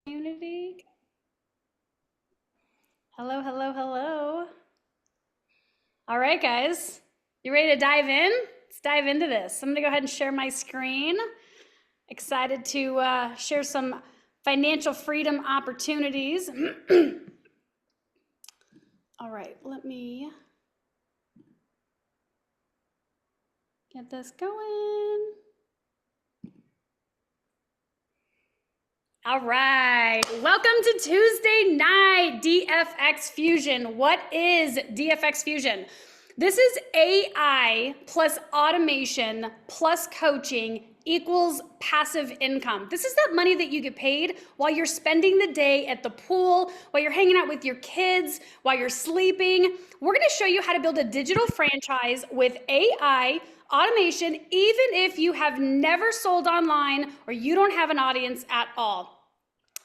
Community. Hello, hello, hello. All right, guys. You ready to dive in? Let's dive into this. I'm going to go ahead and share my screen. Excited to share some financial freedom opportunities. All right, let me get this going. All right, welcome to Tuesday night DFX Fusion. What is DFX Fusion? This is AI plus automation plus coaching equals passive income. This is that money that you get paid while you're spending the day at the pool, while you're hanging out with your kids, while you're sleeping. We're gonna show you how to build a digital franchise with AI, automation, even if you have never sold online or you don't have an audience at all.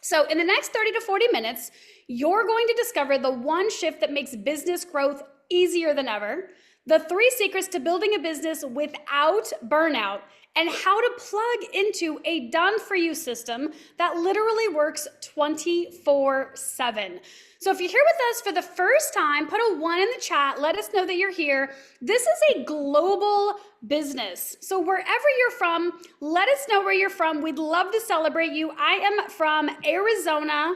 So in the next 30 to 40 minutes, you're going to discover the one shift that makes business growth easier than ever, the 3 secrets to building a business without burnout, and how to plug into a done-for-you system that literally works 24/7. So if you're here with us for the first time, put a 1 in the chat. Let us know that you're here. This is a global business. So wherever you're from, let us know where you're from. We'd love to celebrate you. I am from Arizona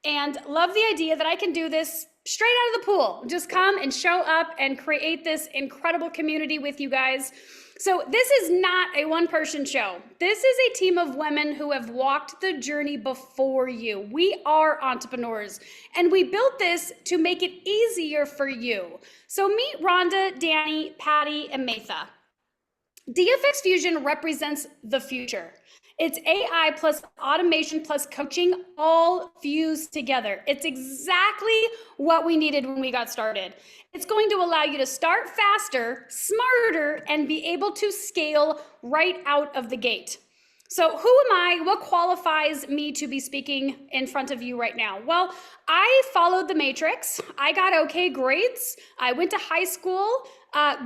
and love the idea that I can do this straight out of the pool. Just come and show up and create this incredible community with you guys. So this is not a one-person show. This is a team of women who have walked the journey before you. We are entrepreneurs, and we built this to make it easier for you. So meet Rhonda, Danny, Patty, and Matha. DFX Fusion represents the future. It's AI plus automation plus coaching all fused together. It's exactly what we needed when we got started. It's going to allow you to start faster, smarter, and be able to scale right out of the gate. So who am I? What qualifies me to be speaking in front of you right now? Well, I followed the matrix. I got okay grades. I went to high school.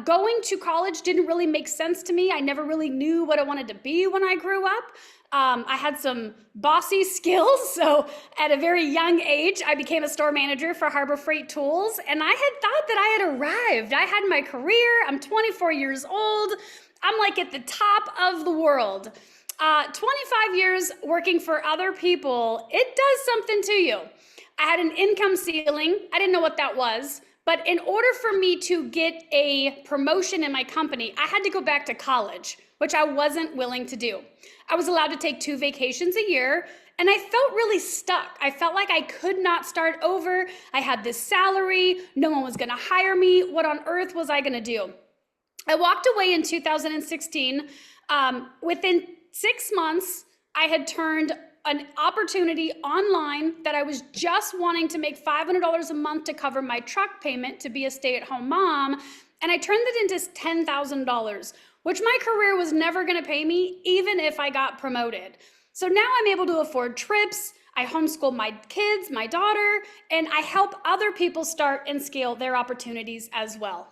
Going to college didn't really make sense to me. I never really knew what I wanted to be when I grew up. I had some bossy skills, so at a very young age, I became a store manager for Harbor Freight Tools, and I had thought that I had arrived. I had my career. I'm 24 years old. I'm like at the top of the world. 25 years working for other people, it does something to you. I had an income ceiling. I didn't know what that was. But in order for me to get a promotion in my company, I had to go back to college, which I wasn't willing to do. I was allowed to take 2 vacations a year, and I felt really stuck. I felt like I could not start over. I had this salary. No one was going to hire me. What on earth was I going to do? I walked away in 2016. Within 6 months, I had turned an opportunity online that I was just wanting to make $500 a month to cover my truck payment to be a stay-at-home mom, and I turned it into $10,000, which my career was never going to pay me, even if I got promoted. So now I'm able to afford trips. I homeschool my kids, my daughter, and I help other people start and scale their opportunities as well.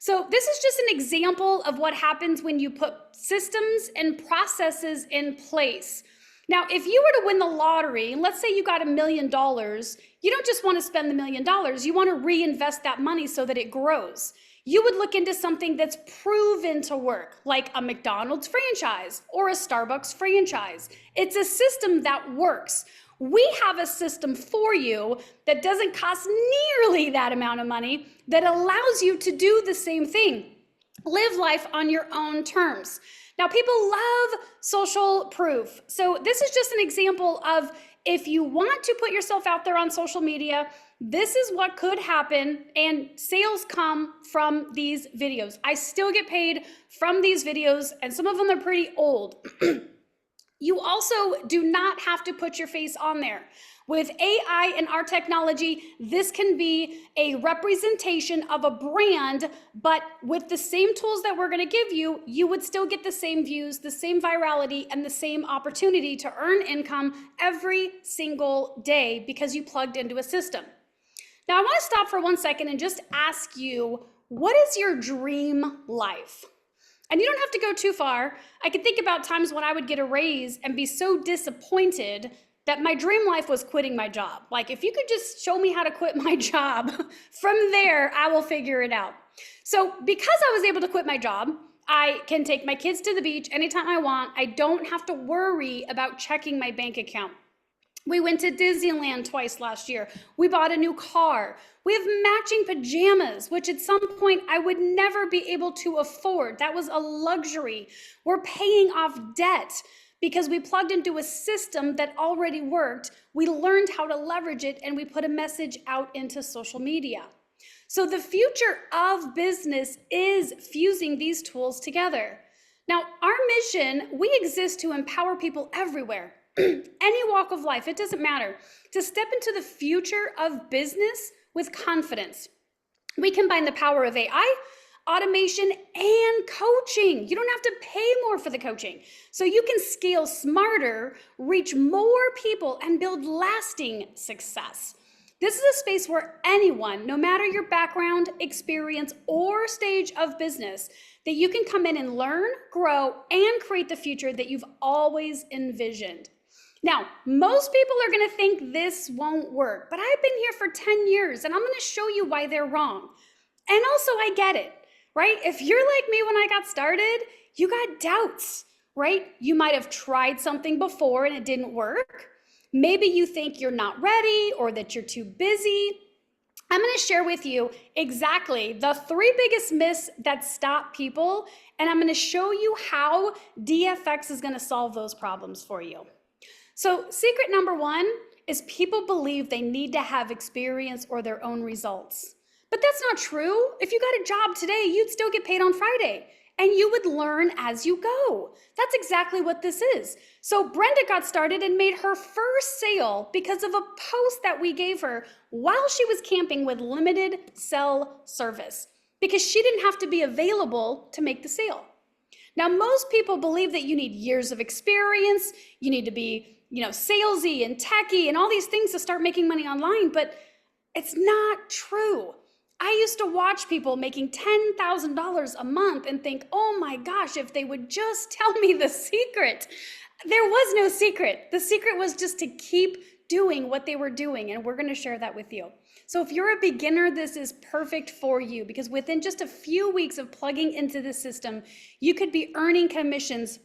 So this is just an example of what happens when you put systems and processes in place. Now, if you were to win the lottery, and let's say you got $1 million, you don't just want to spend the $1 million, you want to reinvest that money so that it grows. You would look into something that's proven to work, like a McDonald's franchise or a Starbucks franchise. It's a system that works. We have a system for you that doesn't cost nearly that amount of money that allows you to do the same thing. Live life on your own terms. Now, people love social proof. So this is just an example of if you want to put yourself out there on social media, this is what could happen, and sales come from these videos. I still get paid from these videos, and some of them are pretty old. You also do not have to put your face on there. With AI and our technology, this can be a representation of a brand, but with the same tools that we're going to give you, you would still get the same views, the same virality, and the same opportunity to earn income every single day because you plugged into a system. Now, I want to stop for 1 second and just ask you, what is your dream life? And you don't have to go too far. I can think about times when I would get a raise and be so disappointed that my dream life was quitting my job. Like, if you could just show me how to quit my job, from there, I will figure it out. So because I was able to quit my job, I can take my kids to the beach anytime I want. I don't have to worry about checking my bank account. We went to Disneyland twice last year. We bought a new car. We have matching pajamas, which at some point I would never be able to afford. That was a luxury. We're paying off debt because we plugged into a system that already worked. We learned how to leverage it, and we put a message out into social media. So the future of business is fusing these tools together. Now, our mission, we exist to empower people everywhere, any walk of life, it doesn't matter, to step into the future of business with confidence. We combine the power of AI, automation, and coaching. You don't have to pay more for the coaching. So you can scale smarter, reach more people, and build lasting success. This is a space where anyone, no matter your background, experience, or stage of business, that you can come in and learn, grow, and create the future that you've always envisioned. Now, most people are going to think this won't work, but I've been here for 10 years, and I'm going to show you why they're wrong. And also, I get it, right? If you're like me when I got started, you got doubts, right? You might have tried something before and it didn't work. Maybe you think you're not ready or that you're too busy. I'm going to share with you exactly the 3 biggest myths that stop people, and I'm going to show you how DFX is going to solve those problems for you. So secret number 1 is people believe they need to have experience or their own results. But that's not true. If you got a job today, you'd still get paid on Friday, and you would learn as you go. That's exactly what this is. So Brenda got started and made her first sale because of a post that we gave her while she was camping with limited cell service, because she didn't have to be available to make the sale. Now, most people believe that you need years of experience, you need to be, salesy and techie and all these things to start making money online, but it's not true. I used to watch people making $10,000 a month and think, oh my gosh, if they would just tell me the secret. There was no secret. The secret was just to keep doing what they were doing, and we're going to share that with you. So if you're a beginner, this is perfect for you, because within just a few weeks of plugging into the system, you could be earning commissions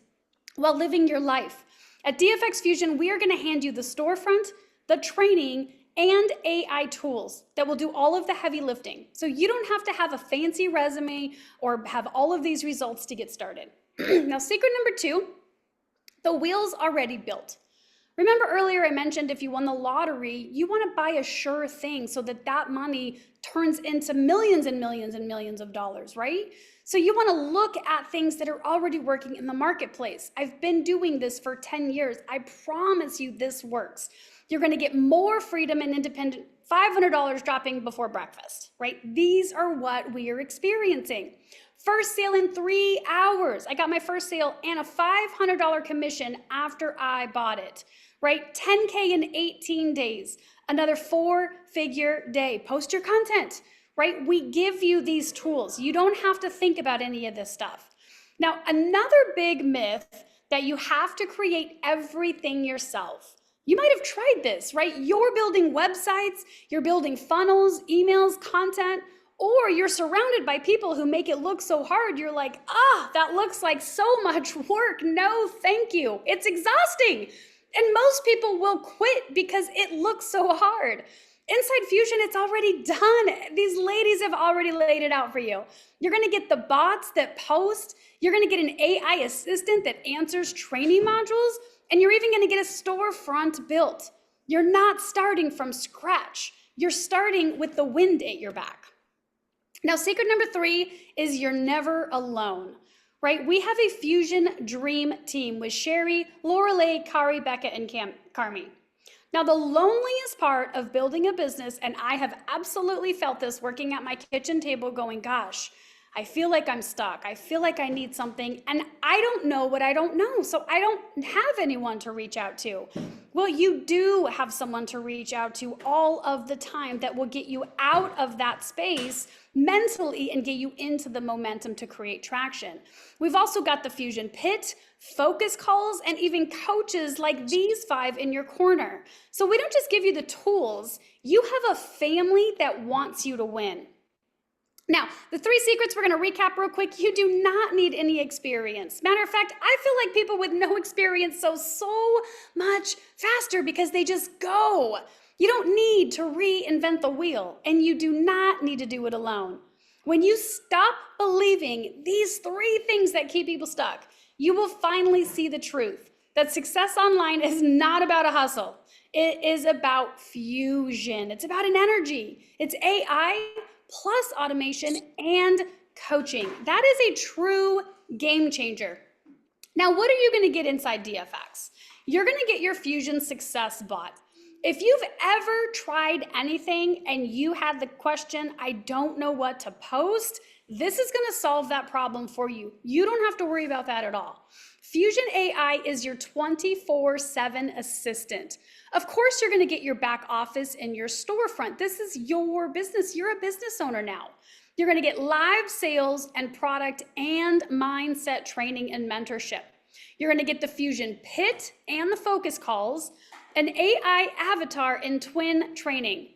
while living your life. At DFX Fusion, we are going to hand you the storefront, the training, and AI tools that will do all of the heavy lifting. So you don't have to have a fancy resume or have all of these results to get started. Now, secret number 2, the wheel's already built. Remember earlier I mentioned if you won the lottery, you want to buy a sure thing so that that money turns into millions and millions and millions of dollars, right? So you want to look at things that are already working in the marketplace. I've been doing this for 10 years. I promise you this works. You're going to get more freedom and independent, $500 dropping before breakfast, right? These are what we are experiencing. First sale in 3 hours. I got my first sale and a $500 commission after I bought it, right? 10K in 18 days, another 4-figure day. Post your content, right? We give you these tools. You don't have to think about any of this stuff. Now, another big myth that you have to create everything yourself. You might have tried this, right? You're building websites, you're building funnels, emails, content, or you're surrounded by people who make it look so hard. You're like, that looks like so much work. No, thank you. It's exhausting. And most people will quit because it looks so hard. Inside Fusion, it's already done. These ladies have already laid it out for you. You're going to get the bots that post. You're going to get an AI assistant that answers training modules. And you're even going to get a storefront built. You're not starting from scratch. You're starting with the wind at your back. Now, secret number 3 is you're never alone, right? We have a Fusion Dream Team with Sherry, Lorelei, Kari, Becca, and Carmi. Now, the loneliest part of building a business, and I have absolutely felt this working at my kitchen table going, gosh, I feel like I'm stuck. I feel like I need something and I don't know what I don't know. So I don't have anyone to reach out to. Well, you do have someone to reach out to all of the time that will get you out of that space mentally and get you into the momentum to create traction. We've also got the Fusion Pit, focus calls, and even coaches like these 5 in your corner. So we don't just give you the tools, you have a family that wants you to win. Now, the 3 secrets we're going to recap real quick. You do not need any experience. Matter of fact, I feel like people with no experience so much faster because they just go. You don't need to reinvent the wheel, and you do not need to do it alone. When you stop believing these 3 things that keep people stuck, you will finally see the truth that success online is not about a hustle. It is about fusion. It's about an energy. It's AI plus automation and coaching. That is a true game changer. Now, what are you going to get inside DFX? You're going to get your Fusion Success Bot. If you've ever tried anything and you had the question, I don't know what to post, this is going to solve that problem for you. You don't have to worry about that at all. Fusion AI is your 24/7 assistant. Of course, you're going to get your back office and your storefront. This is your business. You're a business owner now. You're going to get live sales and product and mindset training and mentorship. You're going to get the Fusion Pit and the focus calls, an AI avatar and twin training,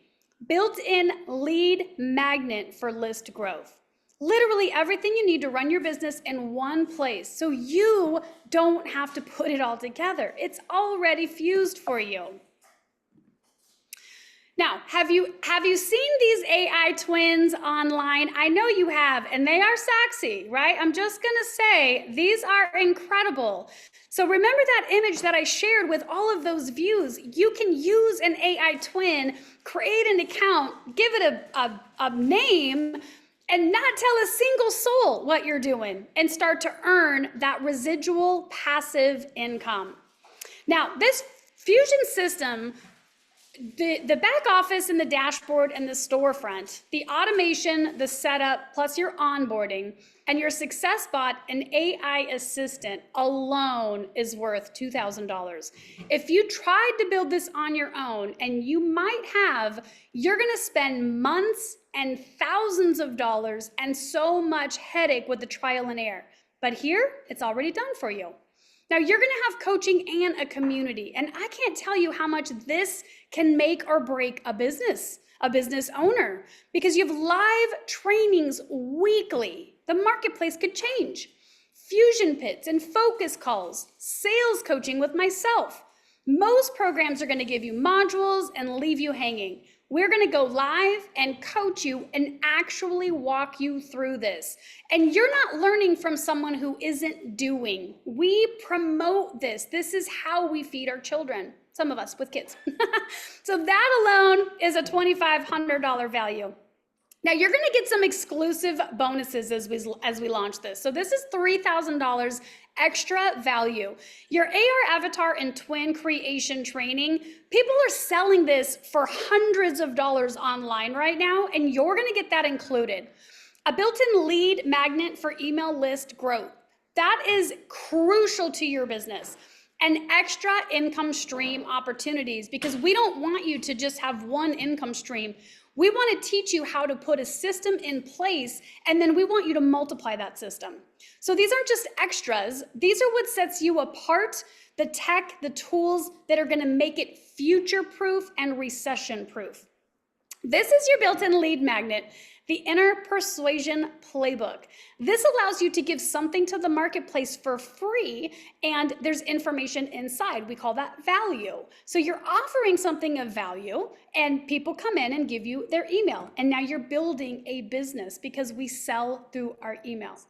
built-in lead magnet for list growth. Literally everything you need to run your business in one place so you don't have to put it all together. It's already fused for you. Now, have you seen these AI twins online? I know you have, and they are sexy, right? I'm just gonna say, these are incredible. So remember that image that I shared with all of those views? You can use an AI twin, create an account, give it a name, and not tell a single soul what you're doing, and start to earn that residual passive income. Now, this Fusion system, the back office and the dashboard and the storefront, the automation, the setup, plus your onboarding, and your success bot and AI assistant alone is worth $2,000. If you tried to build this on your own, and you might have, you're gonna spend months and thousands of dollars and so much headache with the trial and error. But here, it's already done for you. Now you're gonna have coaching and a community, and I can't tell you how much this can make or break a business owner, because you have live trainings weekly. The marketplace could change. Fusion pits and focus calls, sales coaching with myself. Most programs are gonna give you modules and leave you hanging. We're gonna go live and coach you and actually walk you through this. And you're not learning from someone who isn't doing. We promote this. This is how we feed our children, some of us with kids. So that alone is a $2,500 value. Now you're gonna get some exclusive bonuses as we launch this. So this is $3,000 extra value. Your AR avatar and twin creation training, people are selling this for hundreds of dollars online right now, and you're gonna get that included. A built-in lead magnet for email list growth. That is crucial to your business. And extra income stream opportunities, because we don't want you to just have one income stream. We want to teach you how to put a system in place, and then we want you to multiply that system. So these aren't just extras. These are what sets you apart, the tech, the tools that are going to make it future-proof and recession-proof. This is your built-in lead magnet, the Inner Persuasion Playbook. This allows you to give something to the marketplace for free, and there's information inside. We call that value. So you're offering something of value, and people come in and give you their email. And now you're building a business because we sell through our emails.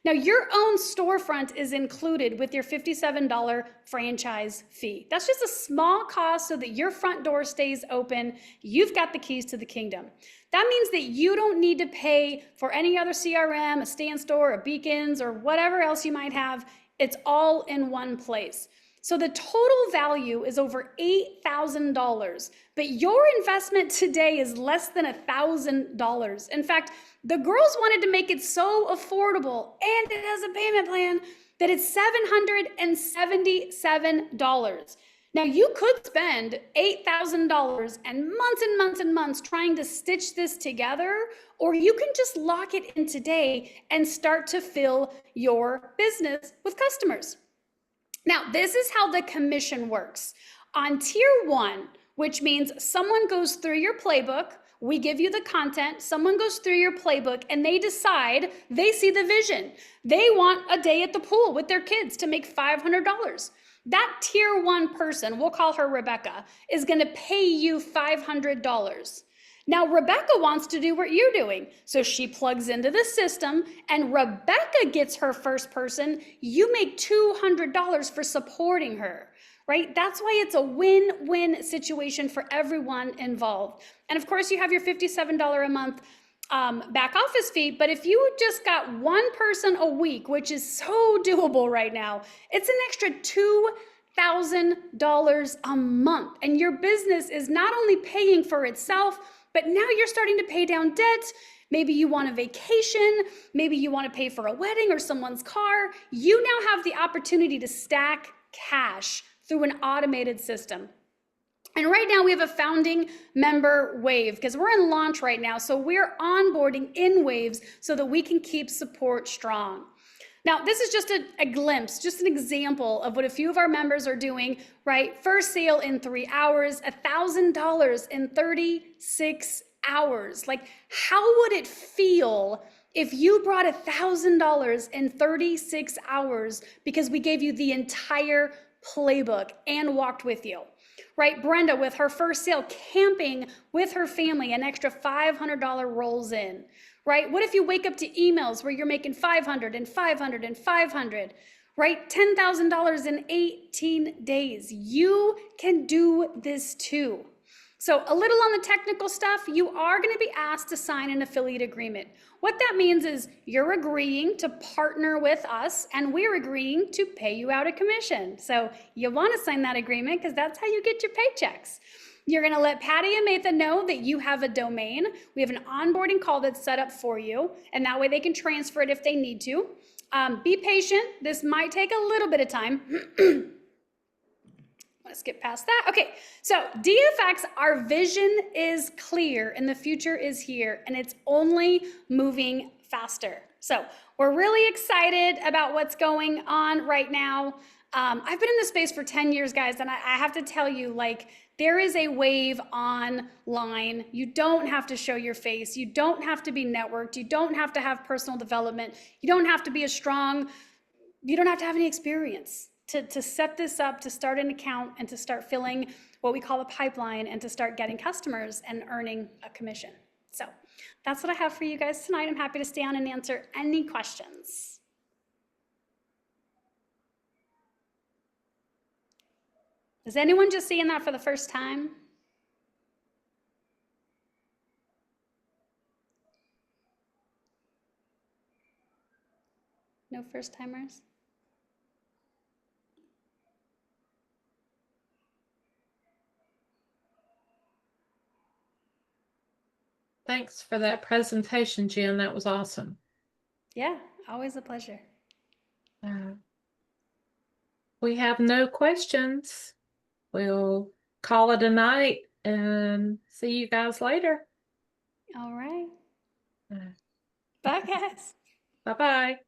Now, your own storefront is included with your $57 franchise fee. That's just a small cost so that your front door stays open. You've got the keys to the kingdom. That means that you don't need to pay for any other CRM, a Stand Store, a Beacons, or whatever else you might have. It's all in one place. So the total value is over $8,000, but your investment today is less than $1,000. In fact, the girls wanted to make it so affordable, and it has a payment plan, that it's $777. Now, you could spend $8,000 and months and months trying to stitch this together, or you can just lock it in today and start to fill your business with customers. Now, this is how the commission works. On tier 1, which means someone goes through your playbook, we give you the content, someone goes through your playbook, and they decide, they see the vision. They want a day at the pool with their kids to make $500. That tier 1 person, we'll call her Rebecca, is going to pay you $500. Now, Rebecca wants to do what you're doing. So she plugs into the system, and Rebecca gets her first person. You make $200 for supporting her, right? That's why it's a win-win situation for everyone involved. And of course, you have your $57 a month back office fee. But if you just got one person a week, which is so doable right now, it's an extra $2,000 a month. And your business is not only paying for itself, but now you're starting to pay down debt. Maybe you want a vacation. Maybe you want to pay for a wedding or someone's car. You now have the opportunity to stack cash through an automated system. And right now we have a founding member wave because we're in launch right now. So we're onboarding in waves so that we can keep support strong. Now, this is just a glimpse, just an example of what a few of our members are doing, right? First sale in 3 hours, $1,000 in 36 hours. Like, how would it feel if you brought $1,000 in 36 hours because we gave you the entire playbook and walked with you? Right? Brenda, with her first sale, camping with her family, an extra $500 rolls in. Right? What if you wake up to emails where you're making $500 and $500 and $500, right? $10,000 in 18 days. You can do this too. So a little on the technical stuff, you are going to be asked to sign an affiliate agreement. What that means is you're agreeing to partner with us and we're agreeing to pay you out a commission. So you want to sign that agreement because that's how you get your paychecks. You're going to let Patty and Matha know that you have a domain. We have an onboarding call that's set up for you, and that way they can transfer it if they need to. Be patient. This might take a little bit of time. Let's get past that. Okay, so DFX, our vision is clear and the future is here, and it's only moving faster. So we're really excited about what's going on right now. I've been in this space for 10 years, guys, and I have to tell you, like, there is a wave online. You don't have to show your face. You don't have to be networked. You don't have to have personal development. You don't have to be you don't have to have any experience to set this up, to start an account, and to start filling what we call a pipeline, and to start getting customers and earning a commission. So that's what I have for you guys tonight. I'm happy to stay on and answer any questions. Is anyone just seeing that for the first time? No first timers? Thanks for that presentation, Jen. That was awesome. Yeah, always a pleasure. We have no questions. We'll call it a night and see you guys later. All right. Bye, guys. Bye-bye.